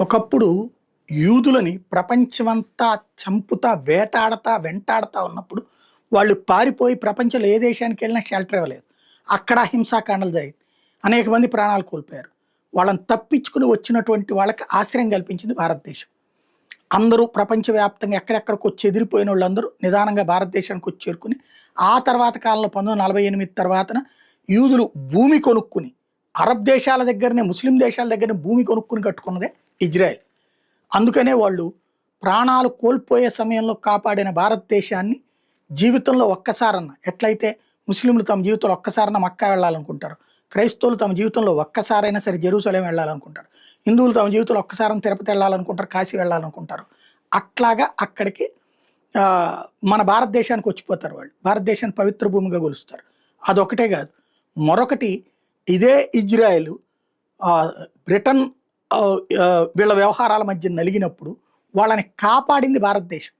ఒకప్పుడు యూదులని ప్రపంచమంతా చంపుతా, వేటాడతా, వెంటాడతా ఉన్నప్పుడు వాళ్ళు పారిపోయి ప్రపంచంలో ఏ దేశానికి వెళ్ళినా షెల్టర్ ఇవ్వలేదు. అక్కడ హింసాకాండలు జరిగింది. అనేక మంది ప్రాణాలు కోల్పోయారు. వాళ్ళని తప్పించుకుని వచ్చినటువంటి వాళ్ళకి ఆశ్రయం కల్పించింది భారతదేశం. అందరూ ప్రపంచవ్యాప్తంగా ఎక్కడెక్కడికో చెదిరిపోయిన వాళ్ళందరూ నిదానంగా భారతదేశానికి వచ్చి చేరుకుని, ఆ తర్వాత కాలంలో 1948 తర్వాతన యూదులు భూమి కొనుక్కుని, అరబ్ దేశాల దగ్గరనే, ముస్లిం దేశాల దగ్గరనే భూమి కొనుక్కుని కట్టుకున్నదే ఇజ్రాయెల్. అందుకనే వాళ్ళు ప్రాణాలు కోల్పోయే సమయంలో కాపాడిన భారతదేశాన్ని జీవితంలో ఒక్కసారన్నా, ఎట్లయితే ముస్లింలు తమ జీవితంలో ఒక్కసారన్నా మక్కా వెళ్ళాలనుకుంటారు, క్రైస్తవులు తమ జీవితంలో ఒక్కసారైనా సరే జెరూసలేం వెళ్ళాలనుకుంటారు, హిందువులు తమ జీవితంలో ఒక్కసారైనా తిరుపతి వెళ్ళాలనుకుంటారు, కాశీ వెళ్ళాలనుకుంటారు. అట్లాగా అక్కడికి మన భారతదేశానికి వచ్చిపోతారు. వాళ్ళు భారతదేశాన్ని పవిత్ర భూమిగా కొలుస్తారు. అదొకటే కాదు, మరొకటి ఇదే ఇజ్రాయెల్ బ్రిటన్ వీళ్ళ వ్యవహారాల మధ్య నలిగినప్పుడు వాళ్ళని కాపాడింది భారతదేశం.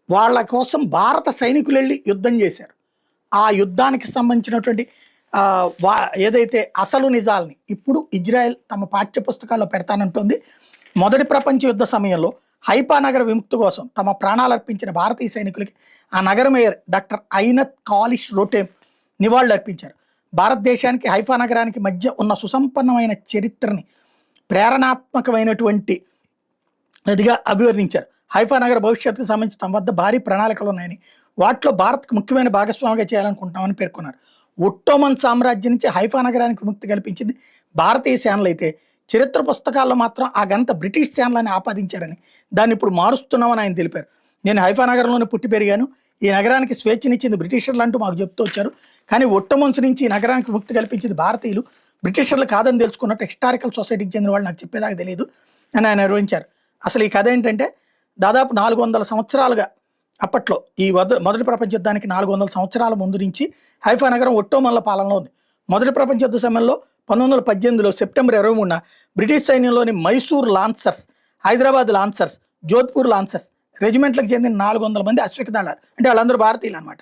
వాళ్ళ కోసం భారత సైనికులు వెళ్ళి యుద్ధం చేశారు. ఆ యుద్ధానికి సంబంధించినటువంటి ఏదైతే అసలు నిజాలని ఇప్పుడు ఇజ్రాయెల్ తమ పాఠ్య పుస్తకాల్లో పెడతానంటుంది. మొదటి ప్రపంచ యుద్ధ సమయంలో హైఫా నగర విముక్తి కోసం తమ ప్రాణాలు అర్పించిన భారతీయ సైనికులకి ఆ నగర మేయర్ డాక్టర్ ఐనత్ కాలిష్ రోటేమ్ నివాళులు అర్పించారు. భారతదేశానికి హైఫా నగరానికి మధ్య ఉన్న సుసంపన్నమైన చరిత్రని ప్రేరణాత్మకమైనటువంటి అదిగా అభివర్ణించారు. హైఫా నగర భవిష్యత్తుకు సంబంధించి తమ వద్ద భారీ ప్రణాళికలు ఉన్నాయని, వాటిలో భారత్కు ముఖ్యమైన భాగస్వామిగా చేయాలనుకుంటున్నామని పేర్కొన్నారు. ఒట్టోమన్ సామ్రాజ్యం నుంచి హైఫా నగరానికి విముక్తి కల్పించింది భారతీయ సేనలు అయితే, చరిత్ర పుస్తకాల్లో మాత్రం ఆ ఘనత బ్రిటిష్ సేనలని ఆపాదించారని, దాన్ని ఇప్పుడు మారుస్తున్నామని ఆయన తెలిపారు. నేను హైఫా నగరంలోనే పుట్టి పెరిగాను, ఈ నగరానికి స్వేచ్ఛనిచ్చింది బ్రిటిషర్లు అంటూ మాకు చెప్తూ వచ్చారు. కానీ ఒట్టోమన్స్ నుంచి ఈ నగరానికి ముక్తి కల్పించింది భారతీయులు, బ్రిటిషర్లు కాదని తెలుసుకున్నట్టు హిస్టారికల్ సొసైటీకి చెందిన వాళ్ళు నాకు చెప్పేదాకా తెలియదు అని ఆయన నిర్వహించారు. అసలు ఈ కథ ఏంటంటే, దాదాపు 400 సంవత్సరాలుగా అప్పట్లో ఈ మొదటి ప్రపంచ యుద్ధానికి 400 సంవత్సరాల ముందు నుంచి హైఫా నగరం ఒట్టోమన్ల పాలనలో ఉంది. మొదటి ప్రపంచ యుద్ధ సమయంలో 1918లో September 23న British సైన్యంలోని Mysore Lancers, Hyderabad Lancers, Jodhpur Lancers రెజిమెంట్లకు చెందిన 400 మంది అశ్విక దళాలు, అంటే వాళ్ళందరూ భారతీయులు అనమాట,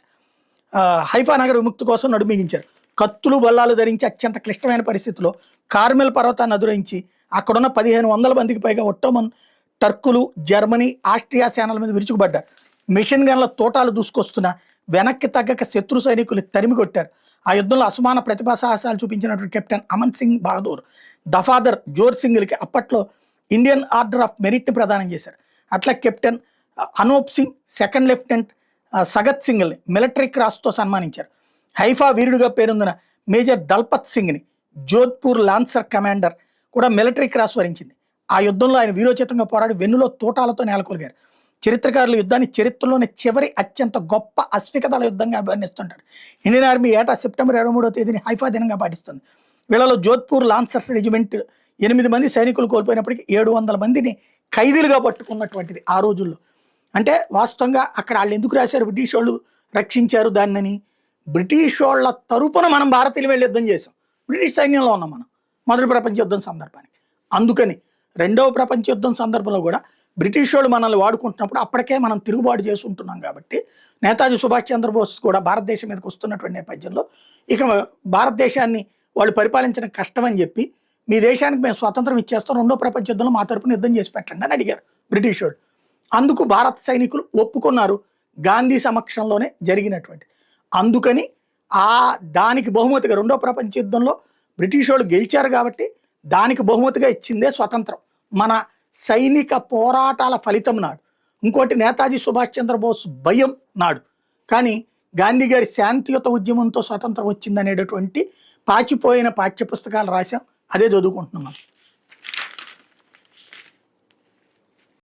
హైఫా నగర విముక్తి కోసం నడుమిగించారు. కత్తులు బల్లాలు ధరించి అత్యంత క్లిష్టమైన పరిస్థితుల్లో కార్మెల్ పర్వతాన్ని అదురించి అక్కడున్న 1500 మందికి పైగా ఒట్టోమన్, టర్కులు, జర్మనీ, ఆస్ట్రియా సేనల మీద విరుచుకుపడ్డారు. మిషన్ గన్ల తోటాలు దూసుకొస్తున్న వెనక్కి తగ్గక శత్రు సైనికులు తరిమి కొట్టారు. ఆ యుద్ధంలో అసమాన ప్రతిభా సాహసాలు చూపించినటువంటి కెప్టెన్ అమన్ సింగ్ బహదూర్, దఫాదర్ జోర్ సింగ్లకి అప్పట్లో ఇండియన్ ఆర్డర్ ఆఫ్ మెరిట్ని ప్రదానం చేశారు. అట్లా captain Anoop Singh, second lieutenant Sagat సింగ్ని మిలిటరీ క్రాస్తో సన్మానించారు. హైఫా వీరుడుగా పేరొందిన మేజర్ దల్పత్ సింగ్ని జోధ్పూర్ లాన్సర్ కమాండర్ కూడా మిలిటరీ క్రాస్ వరించింది. ఆ యుద్ధంలో ఆయన వీరోచితంగా పోరాడి వెన్నులో తోటాలతో నేలకొలిగారు. చరిత్రకారులు యుద్ధాన్ని చరిత్రలోని చివరి అత్యంత గొప్ప అశ్విక దళ యుద్ధంగా అభివర్ణిస్తుంటారు. ఇండియన్ ఆర్మీ ఏటా సెప్టెంబర్ 23వ తేదీని హైఫా దినంగా పాటిస్తుంది. వీళ్ళలో జోధ్పూర్ లాన్సర్స్ రెజిమెంట్ 8 మంది సైనికులు కోల్పోయినప్పటికీ 700 మందిని ఖైదీలుగా పట్టుకున్నటువంటిది ఆ రోజుల్లో. అంటే వాస్తవంగా అక్కడ వాళ్ళు ఎందుకు రాశారు, బ్రిటిష్ వాళ్ళు రక్షించారు దాన్ని. బ్రిటిష్ వాళ్ళ తరపున మనం భారతీయులు వెళ్ళి యుద్ధం చేసాం, బ్రిటిష్ సైన్యంలో ఉన్నాం మనం మొదటి ప్రపంచ యుద్ధం సందర్భానికి. అందుకని రెండవ ప్రపంచ యుద్ధం సందర్భంలో కూడా బ్రిటిష్ వాళ్ళు మనల్ని వాడుకుంటున్నప్పుడు అప్పటికే మనం తిరుగుబాటు చేసి ఉంటున్నాం. కాబట్టి నేతాజీ సుభాష్ చంద్రబోస్ కూడా భారతదేశం మీదకి వస్తున్నటువంటి నేపథ్యంలో ఇక భారతదేశాన్ని వాళ్ళు పరిపాలించడం కష్టమని చెప్పి, మీ దేశానికి మేము స్వాతంత్రం ఇచ్చేస్తాం, రెండో ప్రపంచ యుద్ధంలో మా తరపున యుద్ధం చేసి పెట్టండి అని అడిగారు బ్రిటిష్ వాళ్ళు. అందుకు భారత సైనికులు ఒప్పుకున్నారు, గాంధీ సమక్షంలోనే జరిగినటువంటి. అందుకని దానికి బహుమతిగా రెండో ప్రపంచ యుద్ధంలో బ్రిటిష్ వాళ్ళు గెలిచారు కాబట్టి దానికి బహుమతిగా ఇచ్చిందే స్వతంత్రం, మన సైనిక పోరాటాల ఫలితం నాడు. ఇంకోటి నేతాజీ సుభాష్ చంద్రబోస్ భయం నాడు. కానీ గాంధీ గారి శాంతియుత ఉద్యమంతో స్వతంత్రం వచ్చిందనేటటువంటి పాచిపోయిన పాఠ్యపుస్తకాలు రాశాం, అదే చదువుకుంటున్నాం మనం.